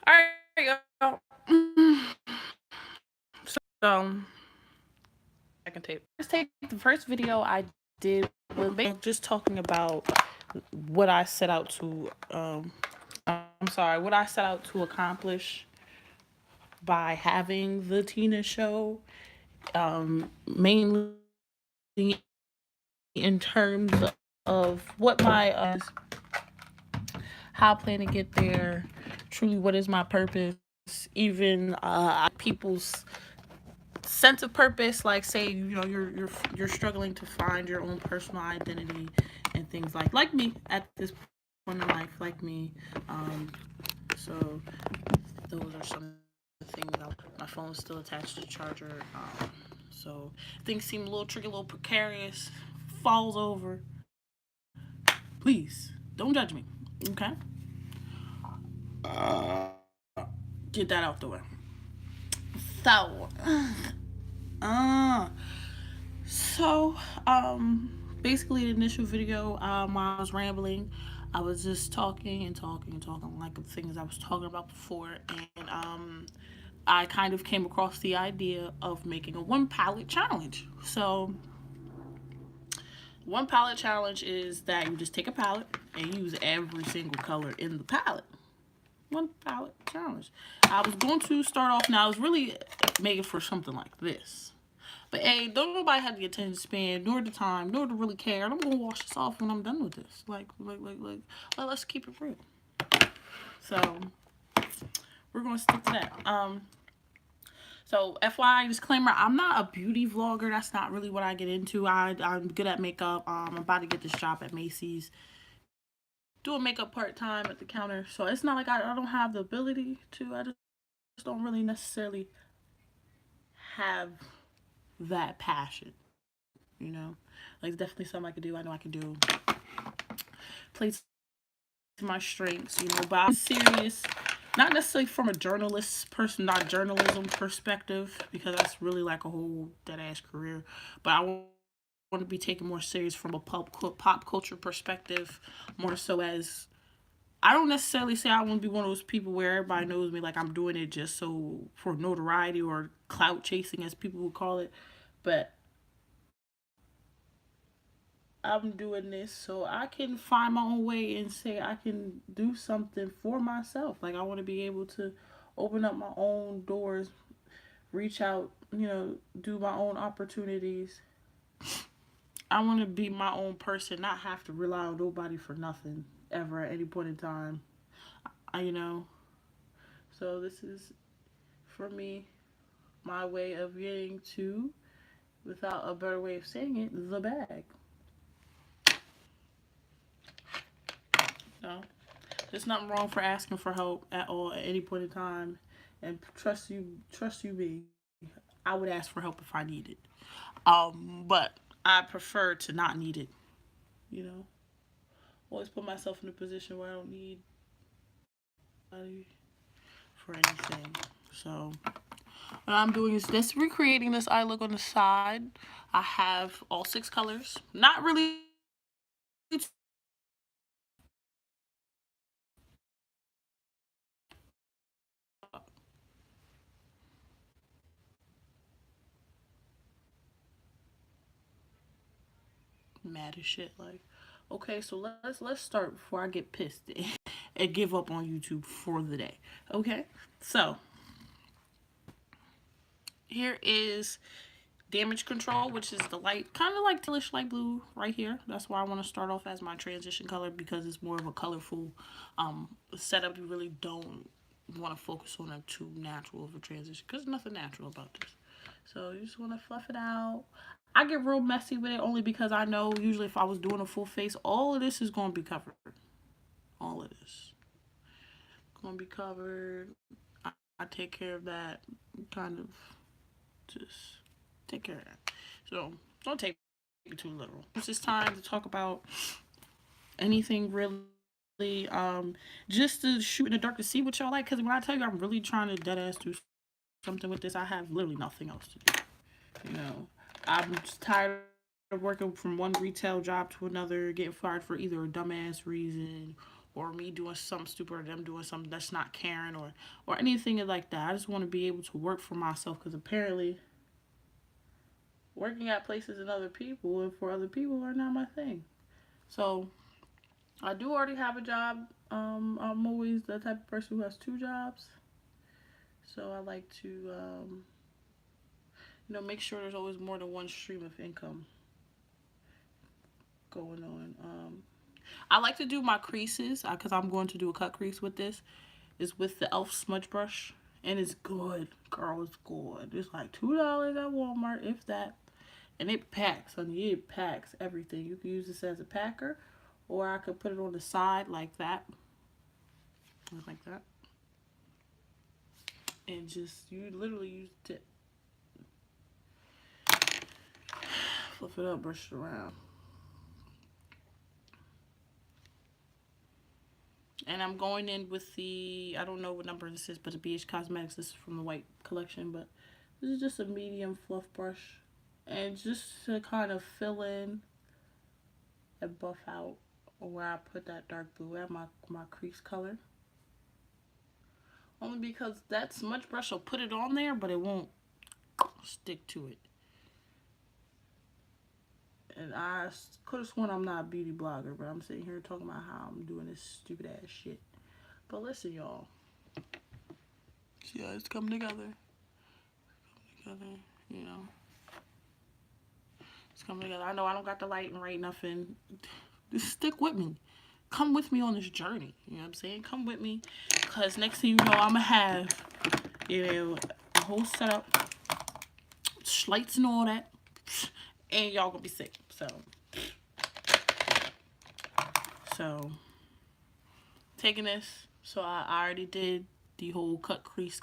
All right, y'all. So, second tape. The first video I did was just talking about what I set out to. What I set out to accomplish by having the Tina show. Mainly in terms of what my how I plan to get there. Truly, what is my purpose? Even people's sense of purpose, like say you're struggling to find your own personal identity and things like me at this point in life, like me. So those are some things. My phone's still attached to the charger, so things seem a little tricky, a little precarious. Falls over. Please don't judge me, okay? Get that out the way. So, uh, So, basically, the initial video, while I was rambling, I was just talking and talking and talking like the things I was talking about before, and I kind of came across the idea of making a one palette challenge. So, one palette challenge is that you just take a palette and use every single color in the palette. One palette challenge. I was going to start off now. I was really making for something like this. But hey, don't nobody have the attention span, nor the time, nor to really care. And I'm gonna wash this off when I'm done with this. Let's keep it real. So we're gonna stick to that. So FYI disclaimer, I'm not a beauty vlogger. That's not really what I get into. I'm good at makeup. I'm about to get this job at Macy's, doing makeup part-time at the counter. So it's not like I don't have the ability to. I just don't really necessarily have that passion. You know, like definitely something I could do. I know I can do. Plays to my strengths, but I'm serious. Not necessarily from a not journalism perspective, because that's really like a whole dead ass career. But I want to be taken more serious from a pop culture perspective, more so as I don't necessarily say I want to be one of those people where everybody knows me, like I'm doing it just so for notoriety or clout chasing, as people would call it. But I'm doing this so I can find my own way and say I can do something for myself. Like I want to be able to open up my own doors, reach out, do my own opportunities. I want to be my own person, not have to rely on nobody for nothing ever at any point in time. I, you know, so this is for me my way of getting to, without a better way of saying it, the bag. No. There's nothing wrong for asking for help at all at any point in time, and trust you me. I would ask for help if I need it. But I prefer to not need it. You know, always put myself in a position where I don't need money for anything. So what I'm doing is this: recreating this eye look on the side. I have all 6 colors. Not really mad as shit. Like, okay, so let's start before I get pissed and give up on YouTube for the day. Okay, so here is damage control, which is the light, kind of like tealish light blue right here. That's why I want to start off as my transition color, because it's more of a colorful setup. You really don't want to focus on a too natural of a transition, because there's nothing natural about this. So you just want to fluff it out. I get real messy with it only because I know usually if I was doing a full face, all of this is going to be covered. All of this going to be covered. I take care of that, kind of just take care of that. So don't take it too literal. It's just time to talk about anything really, just to shoot in the dark to see what y'all like. Because when I tell you I'm really trying to dead ass do something with this, I have literally nothing else to do. I'm just tired of working from one retail job to another, getting fired for either a dumbass reason or me doing something stupid or them doing something that's not caring or anything like that. I just want to be able to work for myself because apparently working at places and other people and for other people are not my thing. So I do already have a job. I'm always the type of person who has two jobs. So I like to, make sure there's always more than one stream of income going on. I like to do my creases because I'm going to do a cut crease with this. Is with the e.l.f. smudge brush. And it's good. Girl, it's good. It's like $2 at Walmart, if that. And it packs, honey. It packs everything. You can use this as a packer. Or I could put it on the side like that. Like that. And just, you literally use the tip. Flip it up, brush it around. And I'm going in with the, I don't know what number this is, but the BH Cosmetics. This is from the white collection, but this is just a medium fluff brush. And just to kind of fill in and buff out where I put that dark blue at, my crease color. Only because that smudge brush will put it on there, but it won't stick to it. And I could have sworn I'm not a beauty blogger, but I'm sitting here talking about how I'm doing this stupid ass shit. But listen, y'all. See how it's coming together. You know. It's coming together. I know I don't got the light and right nothing. Just stick with me. Come with me on this journey. You know what I'm saying? Come with me. Because next thing you know, I'm going to have, a whole setup. Lights and all that. And y'all going to be sick. So, taking this. So, I already did the whole cut creasing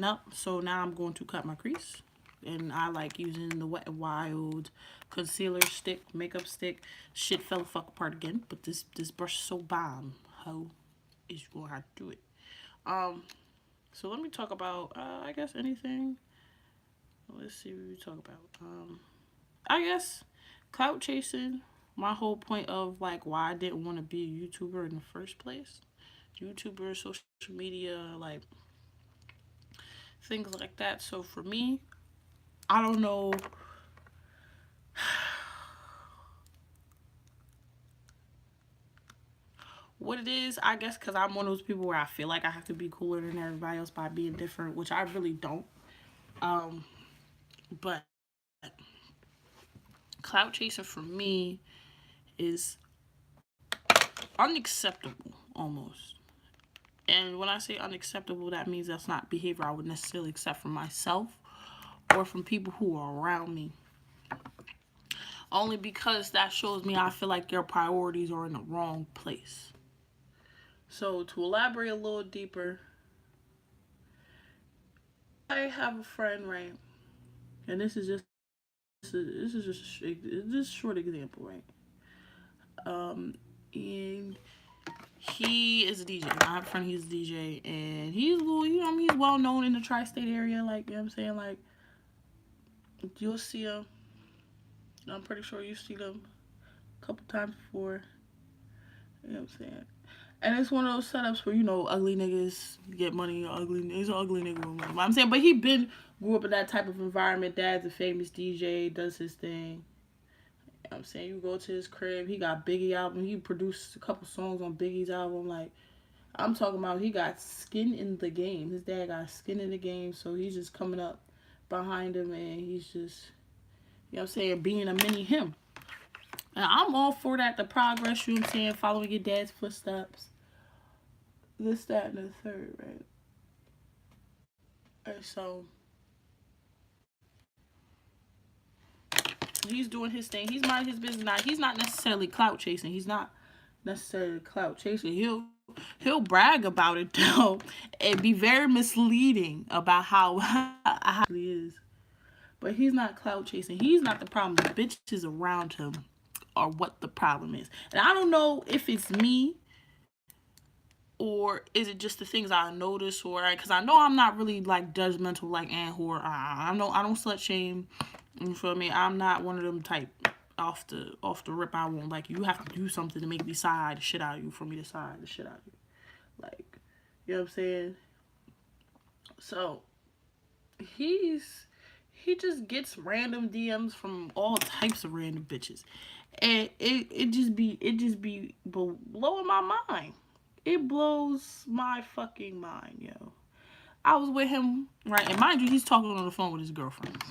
up. So, now I'm going to cut my crease. And I like using the Wet n Wild concealer stick, makeup stick. Shit fell the fuck apart again. But this brush is so bomb. How is you going to have to do it? So let me talk about, I guess, anything. Let's see what we talk about. I guess clout chasing. My whole point of like why I didn't want to be a YouTuber in the first place. YouTuber, social media, like things like that. So for me, I don't know. What it is, I guess, because I'm one of those people where I feel like I have to be cooler than everybody else by being different, which I really don't. But clout chasing for me is unacceptable, almost. And when I say unacceptable, that means that's not behavior I would necessarily accept from myself or from people who are around me. Only because that shows me I feel like your priorities are in the wrong place. So to elaborate a little deeper, I have a friend, right? And this is just a short example, right? And he is a DJ. I have a friend, he's a DJ, and he's he's well known in the tri-state area, like, you know what I'm saying? Like, you'll see him. I'm pretty sure you've seen him a couple times before. You know what I'm saying? And it's one of those setups where, ugly niggas get money. He's an ugly nigga with money. But I'm saying, but he grew up in that type of environment. Dad's a famous DJ, does his thing. You know what I'm saying? You go to his crib, he got Biggie album. He produced a couple songs on Biggie's album. Like, I'm talking about he got skin in the game. His dad got skin in the game, so he's just coming up behind him, and he's just, you know what I'm saying, being a mini him. And I'm all for that, the progress, you know what I'm saying, following your dad's footsteps. This, that, and the third, right? And so he's doing his thing. He's minding his business. Now, he's not necessarily clout chasing. He's not necessarily clout chasing. He'll brag about it though, and be very misleading about how he is. But he's not clout chasing. He's not the problem. The bitches around him are what the problem is. And I don't know if it's me, or is it just the things I notice, or because I know I'm not really like judgmental like Ann Whore. I don't slut shame. You feel me? I'm not one of them type. off the rip, I won't like you. You have to do something to make me side the shit out of you for me to side the shit out of you. Like, you know what I'm saying? So he just gets random DMs from all types of random bitches. And it just be blowing my mind. It blows my fucking mind, yo. I was with him, right? And mind you, he's talking on the phone with his girlfriend.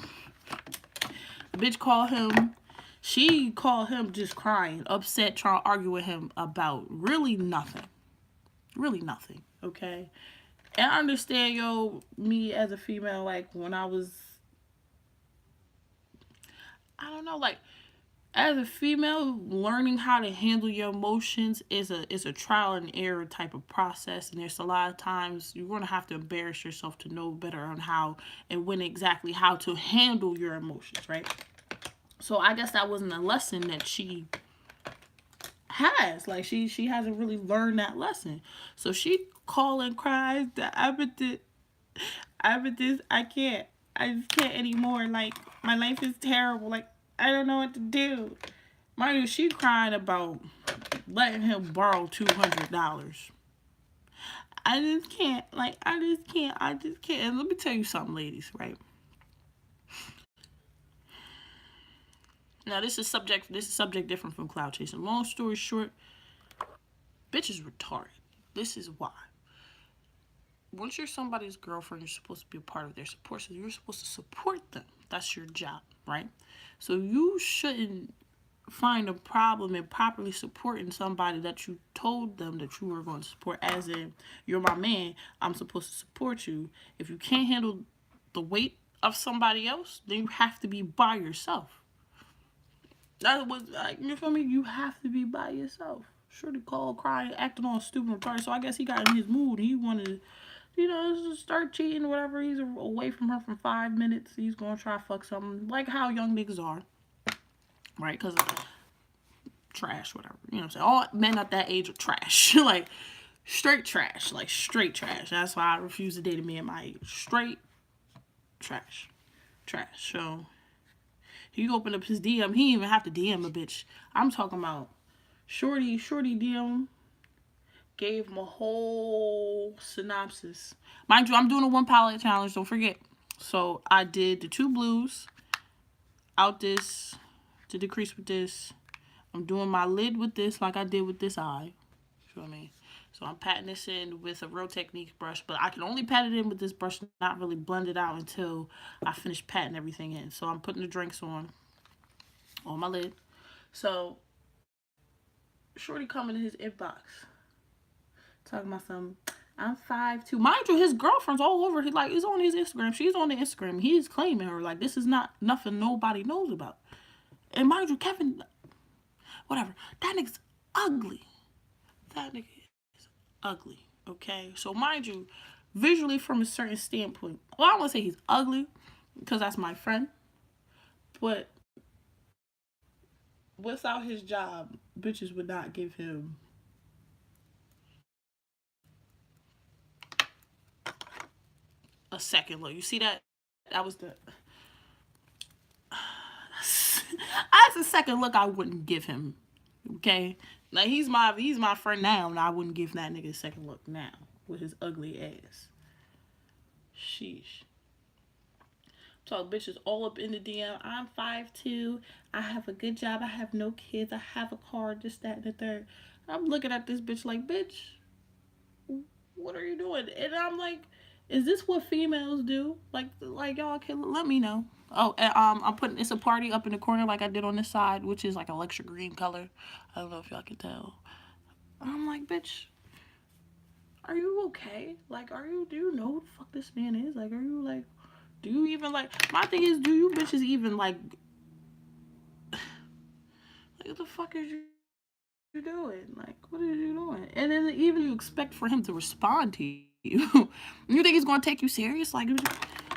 The bitch called him. She called him just crying, upset, trying to argue with him about really nothing. Really nothing, okay? And I understand, yo, me as a female, like, when I was, I don't know, like, as a female, learning how to handle your emotions is a trial and error type of process, and there's a lot of times you're gonna have to embarrass yourself to know better on how and when exactly how to handle your emotions, right? So I guess that wasn't a lesson that she has. Like she hasn't really learned that lesson. So she call and cries that I can't. I just can't anymore. Like, my life is terrible. Like, I don't know what to do. Mind you, she crying about letting him borrow $200. I just can't. Like, I just can't. And let me tell you something, ladies, right? Now, this is subject different from cloud chasing. Long story short, bitch is retarded. This is why. Once you're somebody's girlfriend, you're supposed to be a part of their support. So you're supposed to support them. That's your job, right? So you shouldn't find a problem in properly supporting somebody that you told them that you were going to support. As in, you're my man, I'm supposed to support you. If you can't handle the weight of somebody else, then you have to be by yourself. That was, like, you feel me? You have to be by yourself. Shorty called, crying, acting all stupid retarded. So I guess he got in his mood. He wanted to, just start cheating or whatever. He's away from her for 5 minutes. He's gonna try to fuck something. Like how young niggas are. Right? Because trash, whatever. You know what I'm saying? All men at that age are trash. Like, straight trash. Like, straight trash. That's why I refuse to date a man my age. Straight trash. Trash. So he opened up his DM. He didn't even have to DM a bitch. I'm talking about Shorty DM gave him a whole synopsis. Mind you, I'm doing a 1 palette challenge, don't forget. So I did the 2 blues, out this, to decrease with this. I'm doing my lid with this like I did with this eye. You know what I mean? So I'm patting this in with a Real Techniques brush, but I can only pat it in with this brush, not really blend it out until I finish patting everything in. So I'm putting the drinks on my lid. So Shorty coming in his inbox, talking about something. I'm 5'2". Mind you, his girlfriend's all over. He's on his Instagram. She's on the Instagram. He's claiming her. Like, this is not nothing nobody knows about. And mind you, Kevin, whatever, that nigga's ugly. That nigga is ugly. Okay? So mind you, visually from a certain standpoint, well, I don't want to say he's ugly because that's my friend. But without his job, bitches would not give him a second look. You see that? That was the that's the second look I wouldn't give him. Okay? Like, he's my friend now, and I wouldn't give that nigga a second look now with his ugly ass. Sheesh. So bitches all up in the DM. I'm 5'2". I have a good job. I have no kids. I have a car. Just that and the third. I'm looking at this bitch like, bitch, what are you doing? And I'm like, is this what females do? Like y'all can let me know. Oh, and, I'm putting It's a Party up in the corner like I did on this side, which is like a Electric green color. I don't know if y'all can tell. I'm like, bitch, are you okay? Like, do you know who the fuck this man is? Like, are you like, do you even like, my thing is, do you bitches even like what the fuck is you doing? Like, what are you doing? And then even you expect for him to respond to you. You think he's gonna take you serious? Like,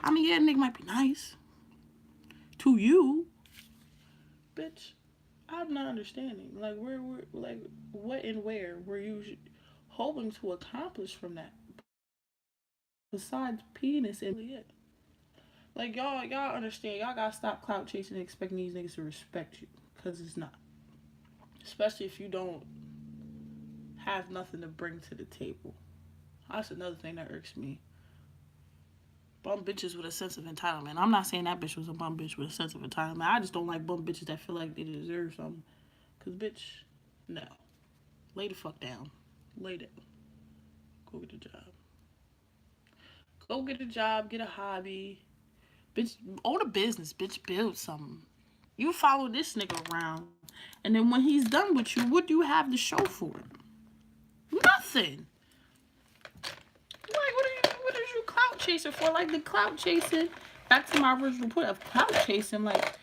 I mean, yeah, nigga might be nice to you, bitch. I'm not understanding. Like, where, like, what and where were you hoping to accomplish from that? Besides penis and it. Like, y'all understand. Y'all gotta stop clout chasing and expecting these niggas to respect you. Because it's not. Especially if you don't have nothing to bring to the table. That's another thing that irks me. Bum bitches with a sense of entitlement. I'm not saying that bitch was a bum bitch with a sense of entitlement. I just don't like bum bitches that feel like they deserve something. Because, bitch, no. Lay the fuck down. Lay down. Go get a job. Go get a job. Get a hobby. Bitch, own a business. Bitch, build something. You follow this nigga around. And then when he's done with you, what do you have to show for it? Nothing. Like, what is you clout chasing for? Like, the clout chasing, back to my original point of clout chasing, like,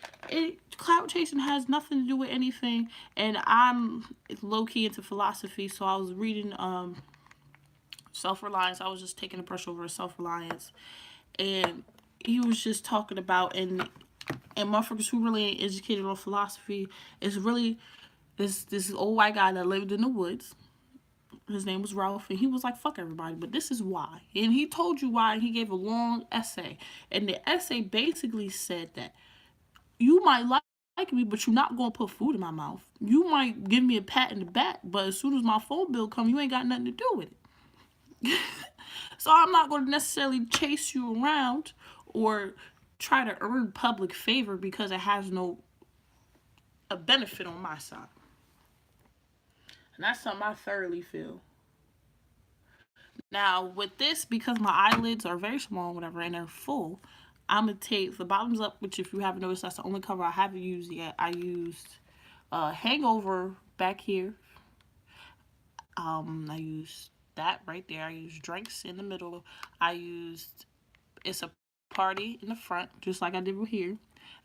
clout chasing has nothing to do with anything. And I'm low-key into philosophy, so I was reading Self-Reliance. I was just taking a brush over Self-Reliance. And he was just talking about, and motherfuckers who really ain't educated on philosophy is really this old white guy that lived in the woods. His name was Ralph, and he was like, fuck everybody, but this is why. And he told you why, and he gave a long essay. And the essay basically said that you might like me, but you're not going to put food in my mouth. You might give me a pat in the back, but as soon as my phone bill comes, you ain't got nothing to do with it. So I'm not going to necessarily chase you around or try to earn public favor because it has a benefit on my side. And that's something I thoroughly feel. Now, with this, because my eyelids are very small, whatever, and they're full, I'm going to take the bottoms up, which if you haven't noticed, that's the only cover I haven't used yet. I used Hangover back here. I used that right there. I used Drinks in the middle. I used It's a Party in the front, just like I did with here.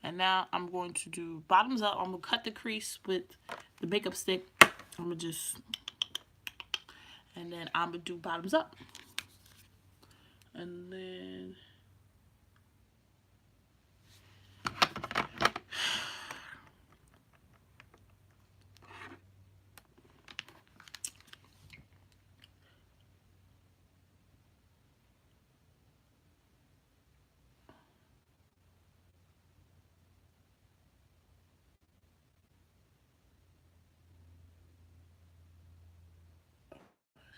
And now I'm going to do bottoms up. I'm going to cut the crease with the makeup stick. I'm going to just... And then I'm going to do bottoms up. And then...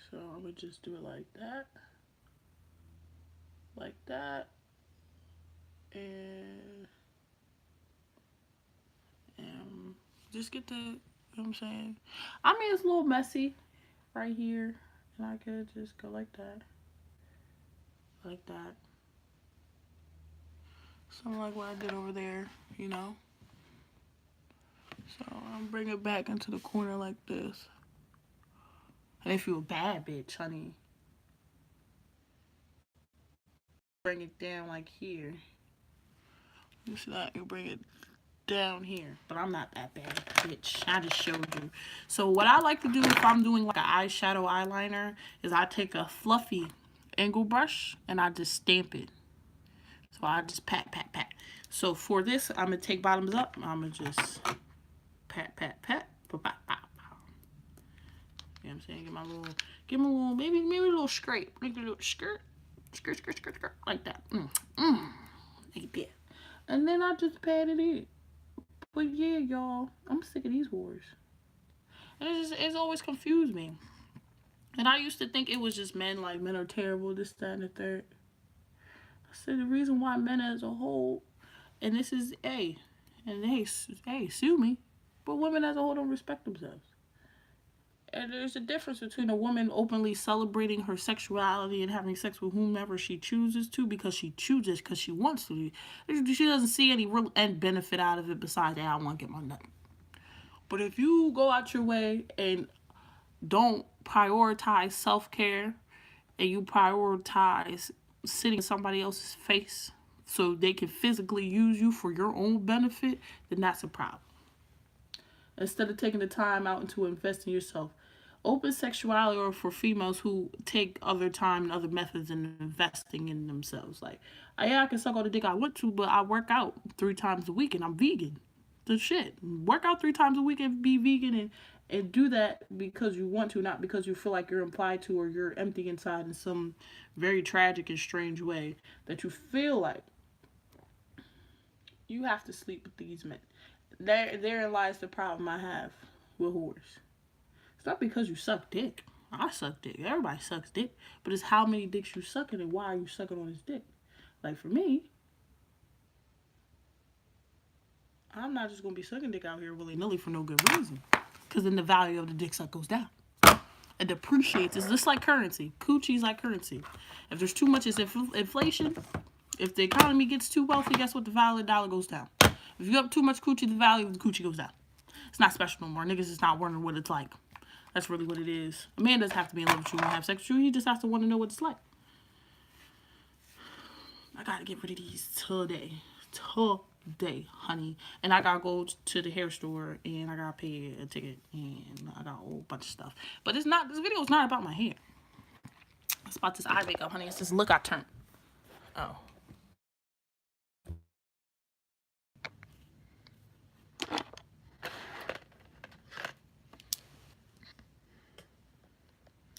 So I'm going to just do it like that. Like that. And just get the, you know what I'm saying? I mean, it's a little messy right here. And I could just go like that. Like that. Something like what I did over there, you know? So I'm bring it back into the corner like this. And if you're a bad bitch, honey, bring it down like here. You see that? You bring it down here. But I'm not that bad, bitch. I just showed you. So what I like to do if I'm doing like an eyeshadow eyeliner is I take a fluffy angle brush and I just stamp it. So I just pat, pat, pat. So for this, I'm going to take bottoms up. I'm going to just pat, pat, pat. Pop, pop, pop. You know what I'm saying? Give me a little, maybe a little scrape. Like a little skirt. Skirt, skirt, skirt, skirt. Like that. Like that. And then I just pat it in. But yeah, y'all, I'm sick of these whores. And it's always confused me. And I used to think it was just men, like men are terrible, this, that, and the third. I said the reason why men as a whole, and this is A, and hey, sue me, but women as a whole don't respect themselves. And there's a difference between a woman openly celebrating her sexuality and having sex with whomever she chooses to because she chooses, because she wants to. She doesn't see any real end benefit out of it besides, hey, I want to get my nut. But if you go out your way and don't prioritize self-care and you prioritize sitting in somebody else's face so they can physically use you for your own benefit, then that's a problem. Instead of taking the time out to invest in yourself. Open sexuality or for females who take other time and other methods in investing in themselves. Like, yeah, I can suck all the dick I want to, but I work out 3 times a week and I'm vegan. The shit. Work out 3 times a week and be vegan and do that because you want to, not because you feel like you're implied to or you're empty inside in some very tragic and strange way that you feel like you have to sleep with these men. therein lies the problem I have with whores. It's not because you suck dick. I suck dick. Everybody sucks dick. But it's how many dicks you sucking and why are you sucking on his dick. Like for me, I'm not just gonna be sucking dick out here willy-nilly for no good reason. Because then the value of the dick suck goes down. It depreciates. It's just like currency. Coochie's like currency. If there's too much, it's inflation. If the economy gets too wealthy, guess what? The value of the dollar goes down. If you have too much coochie, the value of the coochie goes down. It's not special no more. Niggas is not wondering what it's like. That's really what it is. A man doesn't have to be in love with you and have sex with you. He just has to want to know what it's like. I gotta get rid of these today. Today, honey. And I gotta go to the hair store and I gotta pay a ticket and I got a whole bunch of stuff. But it's not, this video is not about my hair. It's about this eye makeup, honey. It's this look I turned. Oh.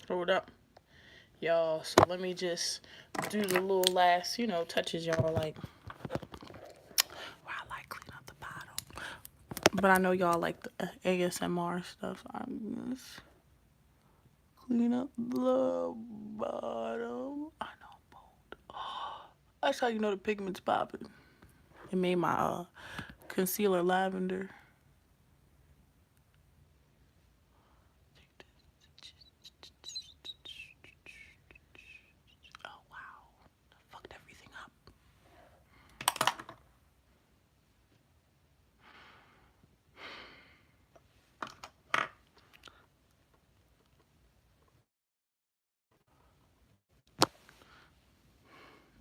Throw it up. Y'all, so let me just do the little last, you know, touches, y'all, like, I like clean up the bottom. But I know y'all like the ASMR stuff, so I'm just clean up the bottom. I know, bold. Oh, that's how you know the pigment's popping. It made my concealer lavender.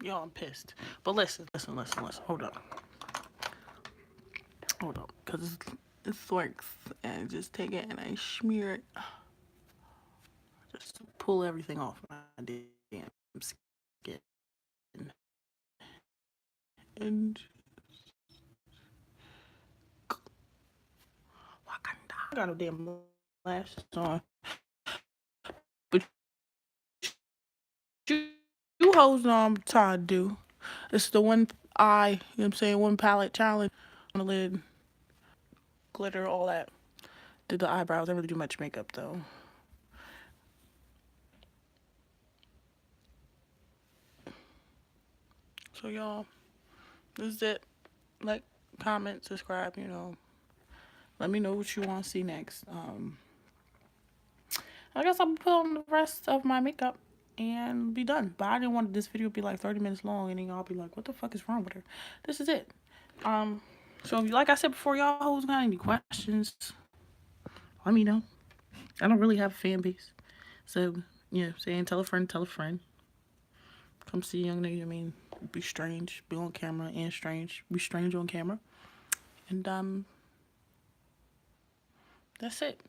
Y'all, I'm pissed. But listen. Hold up. Because it's works. And just take it and I smear it. Just to pull everything off my damn skin. And I got no damn lashes on. But you hoes know I'm trying to do. It's the one eye, you know what I'm saying, one palette challenge on the lid. Glitter, all that. Did the eyebrows. I didn't really do much makeup though. So y'all, this is it. Like, comment, subscribe, you know. Let me know what you want to see next. I guess I'll put on the rest of my makeup and be done. But I didn't want this video to be like 30 minutes long and then y'all be like, what the fuck is wrong with her? This is it. So like I said before, y'all hoes got any questions, let me know. I don't really have a fan base. So, you know, saying tell a friend. Come see a young nigga, I mean, be strange, be on camera and strange. Be strange on camera. And that's it.